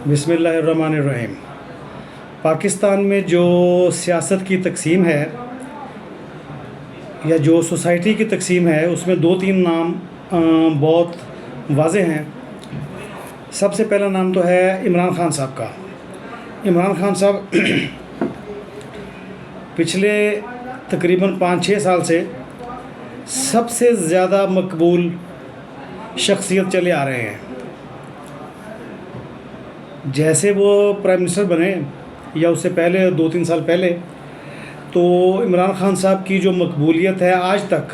बिस्मिल्लाहिर्रहमानिर्रहीम। पाकिस्तान में जो सियासत की तकसीम है या जो सोसाइटी की तकसीम है, उसमें दो तीन नाम बहुत वाज़े हैं। सबसे पहला नाम तो है इमरान ख़ान साहब का। इमरान ख़ान साहब पिछले तकरीबन 5-6 साल से सबसे ज़्यादा मकबूल शख्सियत चले आ रहे हैं। जैसे वो प्राइम मिनिस्टर बने या उससे पहले 2-3 साल पहले, तो इमरान ख़ान साहब की जो मकबूलियत है आज तक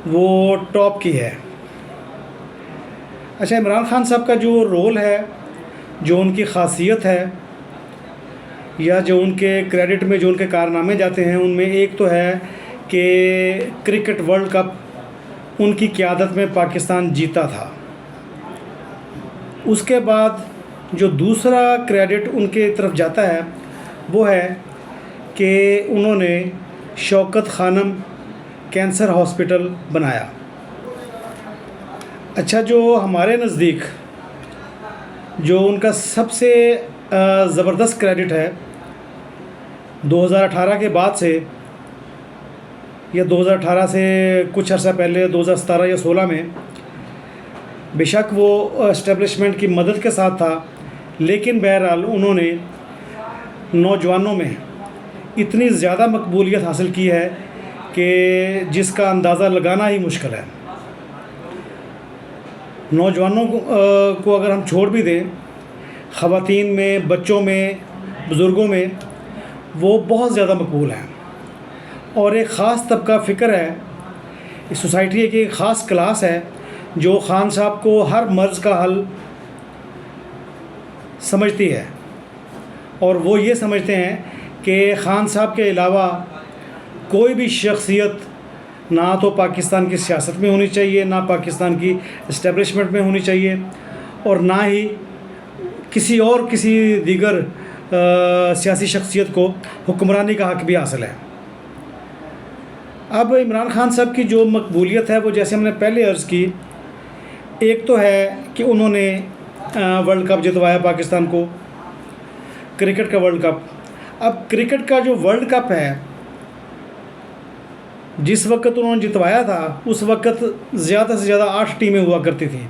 वो टॉप की है। अच्छा, इमरान ख़ान साहब का जो रोल है, जो उनकी ख़ासियत है या जो उनके क्रेडिट में जो उनके कारनामे जाते हैं, उनमें एक तो है कि क्रिकेट वर्ल्ड कप उनकी क़यादत में पाकिस्तान जीता था। उसके बाद जो दूसरा क्रेडिट उनके तरफ जाता है वो है कि उन्होंने शौकत खानम कैंसर हॉस्पिटल बनाया। अच्छा, जो हमारे नज़दीक जो उनका सबसे ज़बरदस्त क्रेडिट है, 2018 के बाद से या 2018 से कुछ अर्सा पहले 2017 या 16 में, बेशक वो एस्टेब्लिशमेंट की मदद के साथ था, लेकिन बहरहाल उन्होंने नौजवानों में इतनी ज़्यादा मकबूलियत हासिल की है कि जिसका अंदाज़ा लगाना ही मुश्किल है। नौजवानों को अगर हम छोड़ भी दें, ख़वातीन में, बच्चों में, बुज़ुर्गों में वो बहुत ज़्यादा मकबूल हैं। और एक ख़ास तबका फ़िक्र है, इस सोसाइटी की एक ख़ास क्लास है जो ख़ान साहब को हर मर्ज़ का हल समझती है, और वो ये समझते हैं कि ख़ान साहब के अलावा कोई भी शख्सियत ना तो पाकिस्तान की सियासत में होनी चाहिए, ना पाकिस्तान की इस्टेब्लिशमेंट में होनी चाहिए, और ना ही किसी दीगर सियासी शख्सियत को हुक्मरानी का हक़ भी हासिल है। अब इमरान ख़ान साहब की जो मकबूलियत है वो, जैसे हमने पहले अर्ज़ की, एक तो है कि उन्होंने वर्ल्ड कप जितवाया पाकिस्तान को, क्रिकेट का वर्ल्ड कप। अब क्रिकेट का जो वर्ल्ड कप है, जिस वक्त उन्होंने जितवाया था उस वक्त ज़्यादा से ज़्यादा 8 टीमें हुआ करती थी,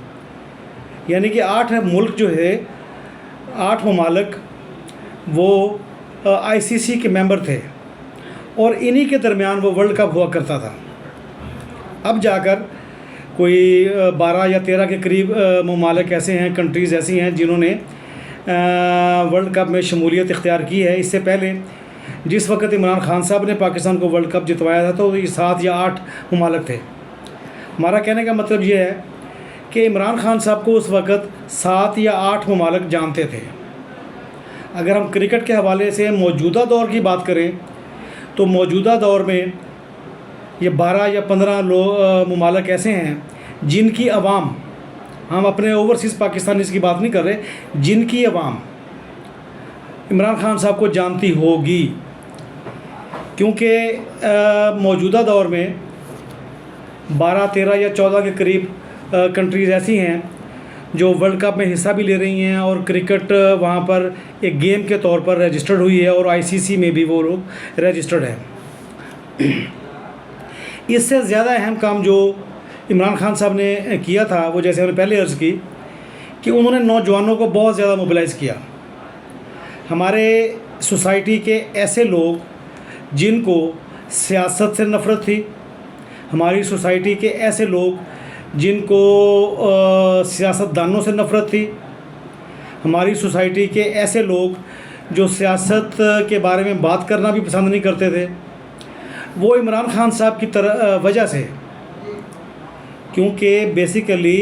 यानी कि 8 मुल्क जो है, 8 ममालिक वो आईसीसी के मेंबर थे, और इन्हीं के दरमियान वो वर्ल्ड कप हुआ करता था। अब जाकर कोई 12 या 13 के करीब ममालिक ऐसे हैं, कंट्रीज़ ऐसी हैं जिन्होंने वर्ल्ड कप में शमूलियत इख्तियार की है। इससे पहले जिस वक्त इमरान ख़ान साहब ने पाकिस्तान को वर्ल्ड कप जितवाया था तो ये 7 या 8 ममालिक थे। हमारा कहने का मतलब ये है कि इमरान ख़ान साहब को उस वक्त 7 या 8 ममालिक जानते थे। अगर हम क्रिकेट के हवाले से मौजूदा दौर की बात करें तो मौजूदा दौर में ये 12 या 15 ममालिक ऐसे हैं जिनकी अवाम, हम अपने ओवरसीज़ पाकिस्तानीज़ की बात नहीं कर रहे, जिनकी अवाम इमरान ख़ान साहब को जानती होगी, क्योंकि मौजूदा दौर में 12, 13 या 14 के करीब कंट्रीज़ ऐसी हैं जो वर्ल्ड कप में हिस्सा भी ले रही हैं, और क्रिकेट वहाँ पर एक गेम के तौर पर रजिस्टर्ड हुई है, और आईसीसी में भी वो लोग रजिस्टर्ड हैं। इससे ज़्यादा अहम काम जो इमरान ख़ान साहब ने किया था वो, जैसे हमने पहले अर्ज़ की, कि उन्होंने नौजवानों को बहुत ज़्यादा मोबिलाइज़ किया। हमारे सोसाइटी के ऐसे लोग जिनको सियासत से नफ़रत थी, हमारी सोसाइटी के ऐसे लोग जिनको सियासतदानों से नफ़रत थी, हमारी सोसाइटी के ऐसे लोग जो सियासत के बारे में बात करना भी पसंद नहीं करते थे, वो इमरान ख़ान साहब की वजह से, क्योंकि बेसिकली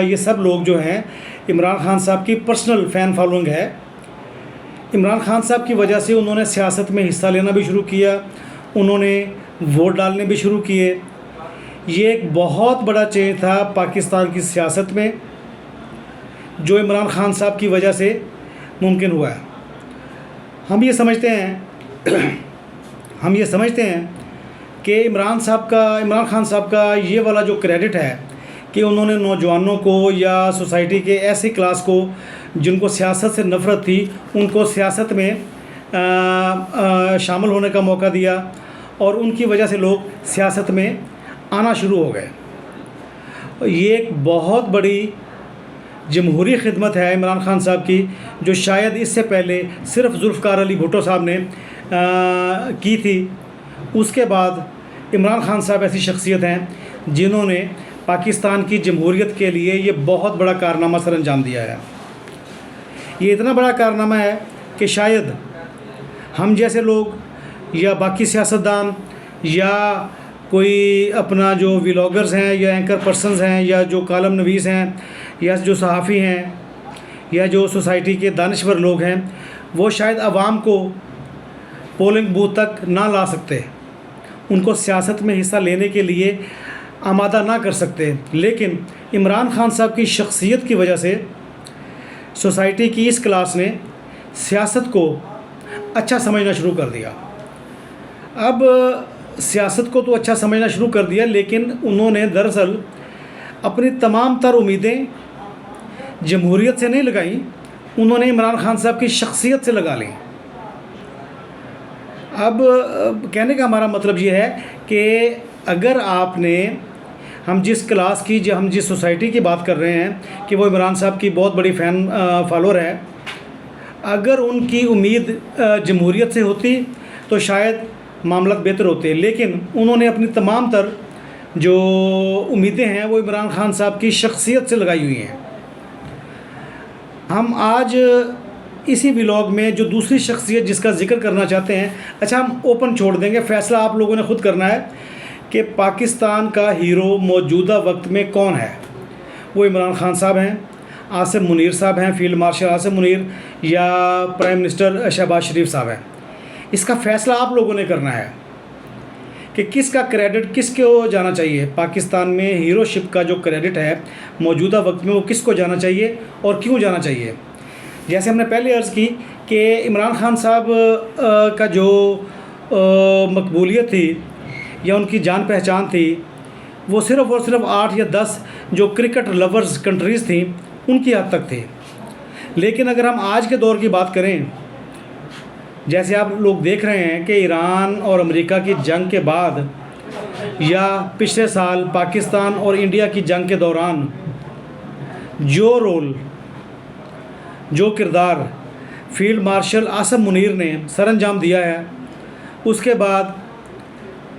ये सब लोग जो हैं, इमरान ख़ान साहब की पर्सनल फ़ैन फॉलोइंग है। इमरान ख़ान साहब की वजह से उन्होंने सियासत में हिस्सा लेना भी शुरू किया, उन्होंने वोट डालने भी शुरू किए। ये एक बहुत बड़ा चेंज था पाकिस्तान की सियासत में, जो इमरान ख़ान साहब की वजह से मुमकिन हुआ है। हम ये समझते हैं कि इमरान ख़ान साहब का ये वाला जो क्रेडिट है कि उन्होंने नौजवानों को या सोसाइटी के ऐसी क्लास को जिनको सियासत से नफ़रत थी उनको सियासत में शामिल होने का मौका दिया और उनकी वजह से लोग सियासत में आना शुरू हो गए। ये एक बहुत बड़ी जमहूरी खिदमत है इमरान खान साहब की, जो शायद इससे पहले सिर्फ़ जुल्फ़िकार अली भुट्टो साहब ने की थी। उसके बाद इमरान खान साहब ऐसी शख्सियत हैं जिन्होंने पाकिस्तान की जमहूरियत के लिए ये बहुत बड़ा कारनामा सर अंजाम दिया है। ये इतना बड़ा कारनामा है कि शायद हम जैसे लोग या बाकी सियासतदान या कोई अपना जो व्लॉगर्स हैं या एंकर पर्सनस हैं या जो कालम नवीस हैं या जो सहाफ़ी हैं या जो सोसाइटी के दानिश्वर लोग हैं, वो शायद आवाम को पोलिंग बूथ तक ना ला सकते, उनको सियासत में हिस्सा लेने के लिए आमादा ना कर सकते। लेकिन इमरान खान साहब की शख्सियत की वजह से सोसाइटी की इस क्लास ने सियासत को अच्छा समझना शुरू कर दिया। अब सियासत को तो अच्छा समझना शुरू कर दिया, लेकिन उन्होंने दरअसल अपनी तमाम तर उम्मीदें जमहूरियत से नहीं लगाई, उन्होंने इमरान खान साहब की शख्सियत से लगा ली। अब कहने का हमारा मतलब ये है कि अगर आपने हम जिस क्लास की हम जिस सोसाइटी की बात कर रहे हैं कि वो इमरान साहब की बहुत बड़ी फ़ैन फॉलोअर है, अगर उनकी उम्मीद जमहूरियत से होती तो शायद मामला बेहतर होते, लेकिन उन्होंने अपनी तमाम तर जो उम्मीदें हैं वो इमरान खान साहब की शख्सियत से लगाई हुई हैं। हम आज इसी व्लॉग में जो दूसरी शख्सियत जिसका जिक्र करना चाहते हैं, अच्छा हम ओपन छोड़ देंगे, फ़ैसला आप लोगों ने ख़ुद करना है कि पाकिस्तान का हीरो मौजूदा वक्त में कौन है। वो इमरान खान साहब हैं, आसिम मुनीर साहब हैं, फील्ड मार्शल आसिम मुनीर, या प्राइम मिनिस्टर शहबाज शरीफ साहब हैं। इसका फ़ैसला आप लोगों ने करना है कि किसका क्रेडिट किसको जाना चाहिए। पाकिस्तान में हीरोशिप का जो क्रेडिट है मौजूदा वक्त में वो किसको जाना चाहिए और क्यों जाना चाहिए। जैसे हमने पहले अर्ज़ की कि इमरान खान साहब का जो मकबूलियत थी या उनकी जान पहचान थी वो सिर्फ़ और सिर्फ 8 या 10 जो क्रिकेट लवर्स कंट्रीज़ थी उनकी हद तक थी। लेकिन अगर हम आज के दौर की बात करें, जैसे आप लोग देख रहे हैं कि ईरान और अमेरिका की जंग के बाद या पिछले साल पाकिस्तान और इंडिया की जंग के दौरान जो रोल जो किरदार फील्ड मार्शल आसिम मुनीर ने सरअंजाम दिया है, उसके बाद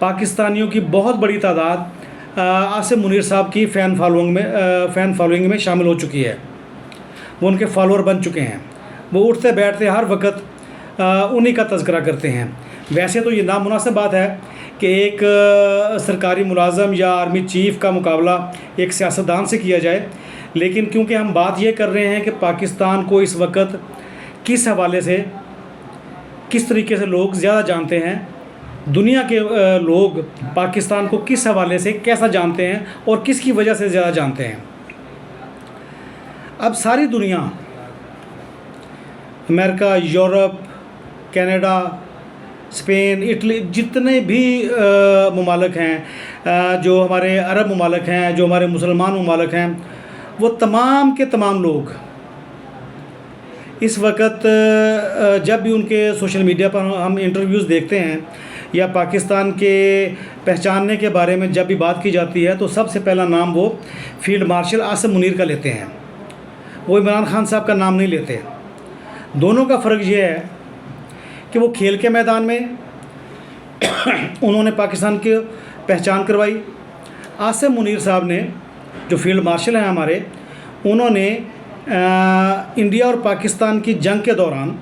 पाकिस्तानियों की बहुत बड़ी तादाद आसिम मुनीर साहब की फ़ैन फॉलोइंग में शामिल हो चुकी है। वो उनके फॉलोअर बन चुके हैं, वो उठते बैठते हर वक्त उन्हीं का तज़किरा करते हैं। वैसे तो ये नामुनासिब बात है कि एक सरकारी मुलाज़म या आर्मी चीफ़ का मुकाबला एक सियासतदान से किया जाए, लेकिन क्योंकि हम बात ये कर रहे हैं कि पाकिस्तान को इस वक्त किस हवाले से किस तरीके से लोग ज़्यादा जानते हैं, दुनिया के लोग पाकिस्तान को किस हवाले से कैसा जानते हैं और किसकी वजह से ज़्यादा जानते हैं। अब सारी दुनिया, America, Europe, Canada, Spain, Italy, जितने भी ममालिक हैं, जो हमारे अरब ममालिक हैं, जो हमारे मुसलमान ममालिक हैं, वो तमाम के तमाम लोग इस वक्त जब भी उनके सोशल मीडिया पर हम इंटरव्यूज़ देखते हैं या पाकिस्तान के पहचानने के बारे में जब भी बात की जाती है तो सबसे पहला नाम वो फील्ड मार्शल आसिम मुनीर का लेते हैं, वो इमरान खान साहब का नाम नहीं लेते। दोनों का फ़र्क ये है कि वो खेल के मैदान में उन्होंने पाकिस्तान की पहचान करवाई। आसिम मुनीर साहब ने, जो फील्ड मार्शल हैं हमारे, उन्होंने इंडिया और पाकिस्तान की जंग के दौरान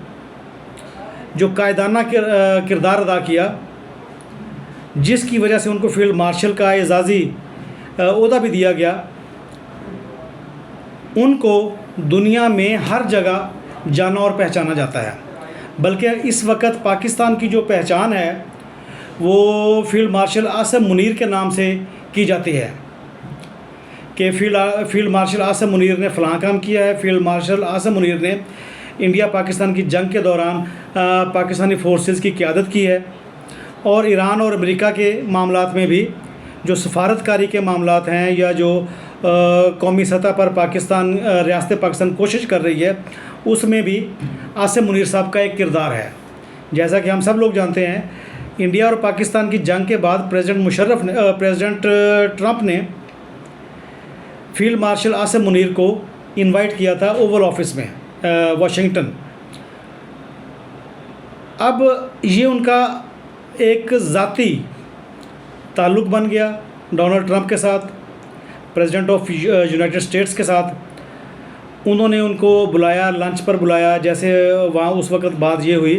जो कायदाना किरदार अदा किया, जिसकी वजह से उनको फील्ड मार्शल का एजाज़ी ओहदा भी दिया गया, उनको दुनिया में हर जगह जाना और पहचाना जाता है। बल्कि इस वक्त पाकिस्तान की जो पहचान है वो फील्ड मार्शल आसिम मुनीर के नाम से की जाती है कि फील्ड मार्शल आसिम मुनीर ने फ़लाँ काम किया है, फील्ड मार्शल आसिम मुनीर ने इंडिया पाकिस्तान की जंग के दौरान पाकिस्तानी फ़ोर्सेस की क़यादत की है। और ईरान और अमेरिका के मामलात में भी जो सफारतकारी के मामलात हैं या जो कौमी सतह पर पाकिस्तान रियासत पाकिस्तान कोशिश कर रही है, उसमें भी आसिम मुनीर साहब का एक किरदार है। जैसा कि हम सब लोग जानते हैं, इंडिया और पाकिस्तान की जंग के बाद प्रेसिडेंट ट्रंप ने फील्ड मार्शल आसिम मुनीर को इनवाइट किया था ओवल ऑफिस में वाशिंगटन। अब ये उनका एक ज़ाती ताल्लुक़ बन गया डोनाल्ड ट्रंप के साथ, प्रेसिडेंट ऑफ यूनाइटेड स्टेट्स के साथ। उन्होंने उनको बुलाया, लंच पर बुलाया। जैसे वहाँ उस वक्त बात ये हुई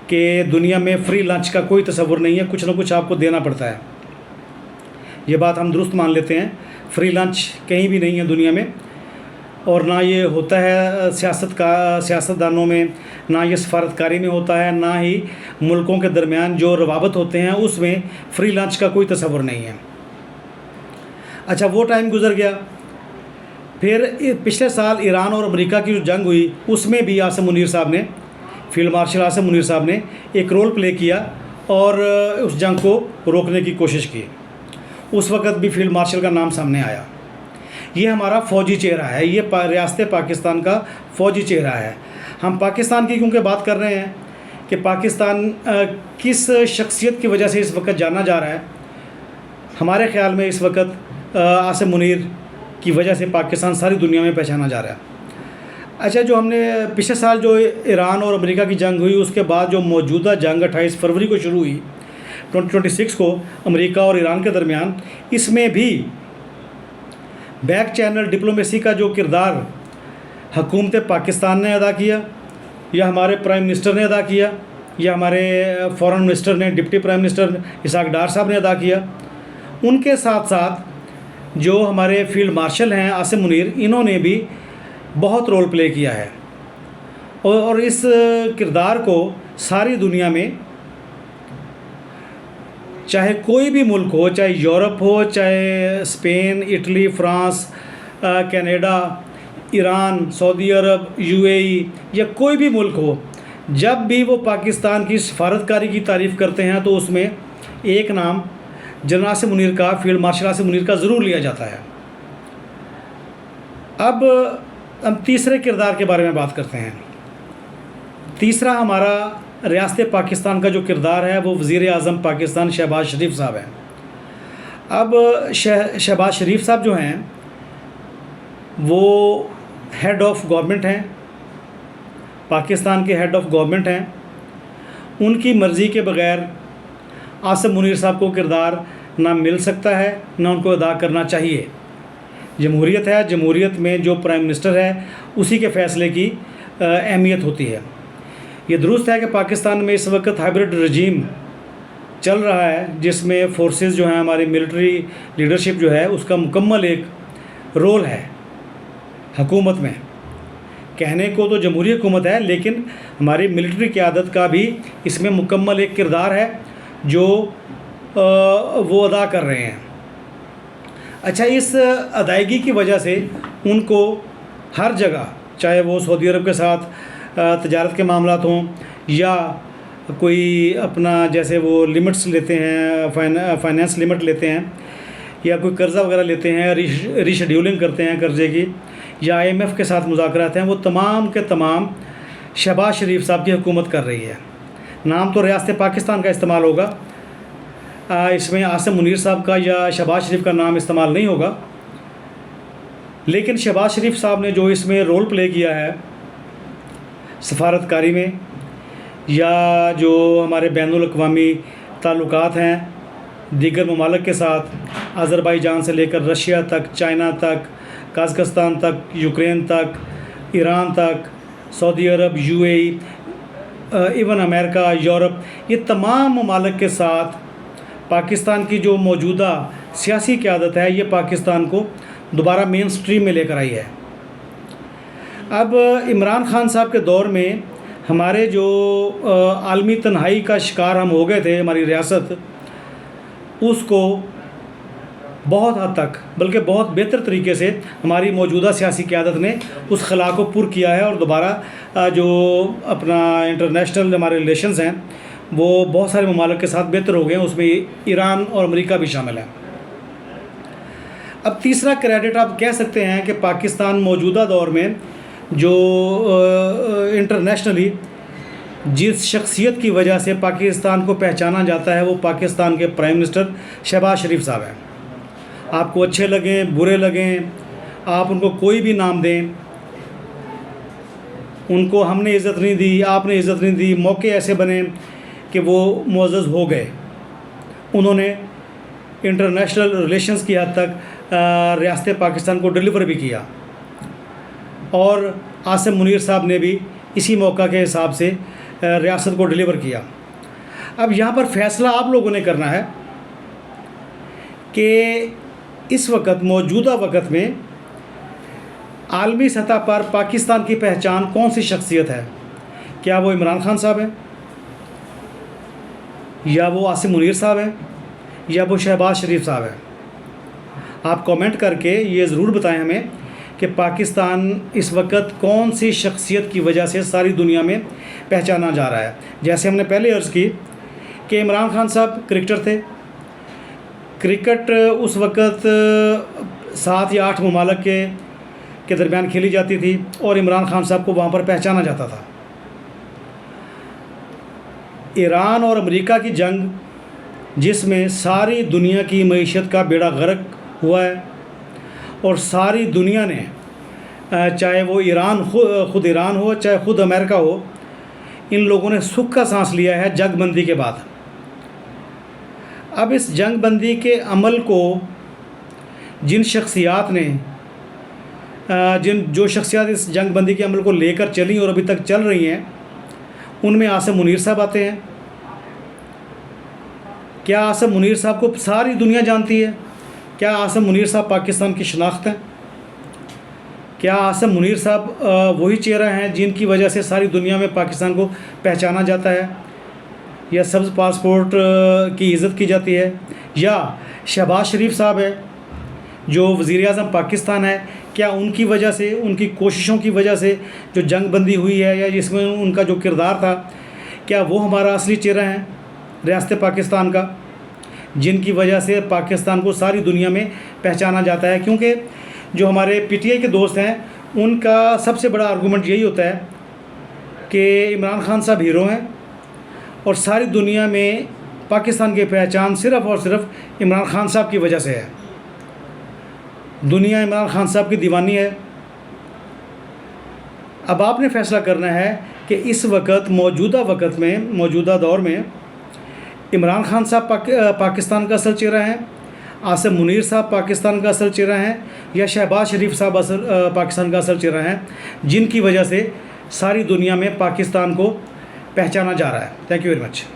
कि दुनिया में फ्री लंच का कोई तसव्वुर नहीं है, कुछ ना कुछ आपको देना पड़ता है। ये बात हम दुरुस्त मान लेते हैं, फ्री लंच कहीं भी नहीं है दुनिया में, और ना ये होता है सियासतदानों में, ना ये सफारतकारी में होता है, ना ही मुल्कों के दरमियान जो रवाबत होते हैं उसमें फ्री लंच का कोई तसव्वुर नहीं है। अच्छा, वो टाइम गुजर गया। फिर पिछले साल ईरान और अमेरिका की जो जंग हुई, उसमें भी आसिम मुनीर साहब ने, फील्ड मार्शल आसिम मुनीर साहब ने एक रोल प्ले किया और उस जंग को रोकने की कोशिश की। उस वक़्त भी फील्ड मार्शल का नाम सामने आया। ये हमारा फ़ौजी चेहरा है, ये रियासत पाकिस्तान का फ़ौजी चेहरा है। हम पाकिस्तान की क्योंकि बात कर रहे हैं कि पाकिस्तान किस शख्सियत की वजह से इस वक्त जाना जा रहा है, हमारे ख़्याल में इस वक्त आसिम मुनीर की वजह से पाकिस्तान सारी दुनिया में पहचाना जा रहा है। अच्छा, जो हमने पिछले साल जो ईरान और अमेरिका की जंग हुई, उसके बाद जो मौजूदा जंग 28 फरवरी को शुरू हुई 2026 को अमेरिका और ईरान के दरमियान, इसमें भी बैक चैनल डिप्लोमेसी का जो किरदार हुकूमत पाकिस्तान ने अदा किया, या हमारे प्राइम मिनिस्टर ने अदा किया, या हमारे फॉरेन मिनिस्टर ने, डिप्टी प्राइम मिनिस्टर इसहाक डार साहब ने अदा किया। उनके साथ साथ जो हमारे फील्ड मार्शल हैं आसिम मुनीर, इन्होंने भी बहुत रोल प्ले किया है और इस किरदार को सारी दुनिया में, चाहे कोई भी मुल्क हो, चाहे यूरोप हो, चाहे Spain, Italy, France, Canada, Iran, Saudi Arab, UAE या कोई भी मुल्क हो, जब भी वो पाकिस्तान की सफारतकारी की तारीफ़ करते हैं तो उसमें एक नाम जनरल आसिम मुनीर का, फील्ड मार्शल आसिम मुनीर का ज़रूर लिया जाता है। अब हम तीसरे किरदार के बारे में बात करते हैं। तीसरा हमारा रियासत पाकिस्तान का जो किरदार है वो वज़ीर आज़म पाकिस्तान शहबाज शरीफ साहब हैं। अब शहबाज शरीफ साहब जो हैं वो हेड ऑफ़ गवर्नमेंट हैं, पाकिस्तान के हेड ऑफ़ गवर्नमेंट हैं। उनकी मर्ज़ी के बग़ैर आसिम मुनीर साहब को किरदार ना मिल सकता है, ना उनको अदा करना चाहिए। जमहूरियत है, जमहूरियत में जो प्राइम मिनिस्टर है उसी के फ़ैसले की अहमियत होती है। ये दुरुस्त है कि पाकिस्तान में इस वक्त हाइब्रिड रजीम चल रहा है, जिसमें फोर्सेस जो हैं, हमारी मिलिट्री लीडरशिप जो है, उसका मुकम्मल एक रोल है हुकूमत में। कहने को तो जमहूरी हुकूमत है, लेकिन हमारी मिलिट्री क़यादत का भी इसमें मुकम्मल एक किरदार है जो वो अदा कर रहे हैं। अच्छा, इस अदायगी की वजह से उनको हर जगह, चाहे वो सऊदी अरब के साथ तजारत के मामलात हों, या कोई अपना जैसे वो लिमिट्स लेते हैं, फाइनेंस लिमिट लेते हैं, या कोई कर्ज़ा वगैरह लेते हैं, रीशेड्यूलिंग करते हैं कर्ज़े की, या IMF के साथ मुज़ाकरात हैं, वो तमाम के तमाम शहबाज शरीफ साहब की हुकूमत कर रही है। नाम तो रियासत पाकिस्तान का इस्तेमाल होगा, इसमें आसिम मुनीर साहब का या शहबाज शरीफ का नाम इस्तेमाल नहीं होगा, लेकिन शहबाज शरीफ साहब ने जो इसमें रोल प्ले किया है सफारतकारी में, या जो हमारे बैनुल अक़वामी ताल्लुकात हैं दीगर ममालिक के साथ, अज़रबैजान से लेकर रशिया तक, चाइना तक, कज़ाकिस्तान तक, यूक्रेन तक, ईरान तक, सऊदी अरब, UAE, इवन अमेरिका, यूरोप, ये तमाम ममालिक के साथ पाकिस्तान की जो मौजूदा सियासी क़यादत है, ये पाकिस्तान को दोबारा मेन स्ट्रीम में लेकर आई है। अब इमरान ख़ान साहब के दौर में हमारे जो आलमी तन्हाई का शिकार हम हो गए थे, हमारी रियासत, उसको बहुत हद तक, बल्कि बहुत बेहतर तरीके से हमारी मौजूदा सियासी क़यादत ने उस खला को पुर किया है, और दोबारा जो अपना इंटरनेशनल हमारे रिलेशंस हैं वो बहुत सारे ममालिक के साथ बेहतर हो गए हैं, उसमें ईरान और अमेरिका भी शामिल है। अब तीसरा क्रेडिट आप कह सकते हैं कि पाकिस्तान मौजूदा दौर में जो इंटरनेशनली जिस शख्सियत की वजह से पाकिस्तान को पहचाना जाता है वो पाकिस्तान के प्राइम मिनिस्टर शहबाज शरीफ साहब हैं। आपको अच्छे लगें बुरे लगें, आप उनको कोई भी नाम दें, उनको हमने इज़्ज़त नहीं दी, आपने इज़्ज़त नहीं दी, मौके ऐसे बने कि वो मुअज़्ज़ज़ हो गए। उन्होंने इंटरनेशनल रिलेशंस की हद तक रियासत पाकिस्तान को डिलीवर भी किया, और आसिम मुनीर साहब ने भी इसी मौका के हिसाब से रियासत को डिलीवर किया। अब यहाँ पर फ़ैसला आप लोगों ने करना है कि इस वक्त मौजूदा वक्त में आलमी सतह पर पाकिस्तान की पहचान कौन सी शख्सियत है? क्या वो इमरान खान साहब हैं, या वो आसिम मुनीर साहब हैं, या वो शहबाज शरीफ साहब हैं? आप कमेंट करके ये ज़रूर बताएं हमें कि पाकिस्तान इस वक्त कौन सी शख्सियत की वजह से सारी दुनिया में पहचाना जा रहा है। जैसे हमने पहले अर्ज़ की कि इमरान खान साहब क्रिकेटर थे। क्रिकेट उस वक्त 7 या 8 ममालिक के दरमियान खेली जाती थी और इमरान खान साहब को वहाँ पर पहचाना जाता था। ईरान और अमेरिका की जंग, जिसमें सारी दुनिया की मईशत का बेड़ा गर्क हुआ है, और सारी दुनिया ने, चाहे वो ईरान ख़ुद ईरान हो, चाहे ख़ुद अमेरिका हो, इन लोगों ने सुख का सांस लिया है जंगबंदी के बाद। अब इस जंगबंदी के अमल को जिन शख्सियात ने जो शख्सियात इस जंगबंदी के अमल को लेकर चली और अभी तक चल रही हैं, उनमें आसिम मुनीर साहब आते हैं। क्या आसिम मुनीर साहब को सारी दुनिया जानती है? क्या आसिम मुनीर साहब पाकिस्तान की शनाख्त हैं? क्या आसिम मुनीर साहब वही चेहरा हैं जिनकी वजह से सारी दुनिया में पाकिस्तान को पहचाना जाता है, या सब्ज़ पासपोर्ट की इज़्ज़त की जाती है? या शहबाज शरीफ साहब है जो वज़ीर-ए-आज़म पाकिस्तान है, क्या उनकी वजह से, उनकी कोशिशों की वजह से जो जंगबंदी हुई है, या जिसमें उनका जो किरदार था, क्या वो हमारा असली चेहरा है रियासत पाकिस्तान का, जिनकी वजह से पाकिस्तान को सारी दुनिया में पहचाना जाता है? क्योंकि जो हमारे पीटीआई के दोस्त हैं, उनका सबसे बड़ा आर्गूमेंट यही होता है कि इमरान खान साहब हीरो हैं और सारी दुनिया में पाकिस्तान की पहचान सिर्फ़ और सिर्फ इमरान खान साहब की वजह से है। दुनिया इमरान खान साहब की दीवानी है। अब आपने फ़ैसला करना है कि इस वक्त मौजूदा वक्त में, मौजूदा दौर में इमरान खान साहब पाकिस्तान का असल चेहरा है, आसिम मुनीर साहब पाकिस्तान का असल चेहरा है, या शहबाज शरीफ साहब पाकिस्तान का असल चेहरा है, जिनकी वजह से सारी दुनिया में पाकिस्तान को पहचाना जा रहा है। Thank you very much.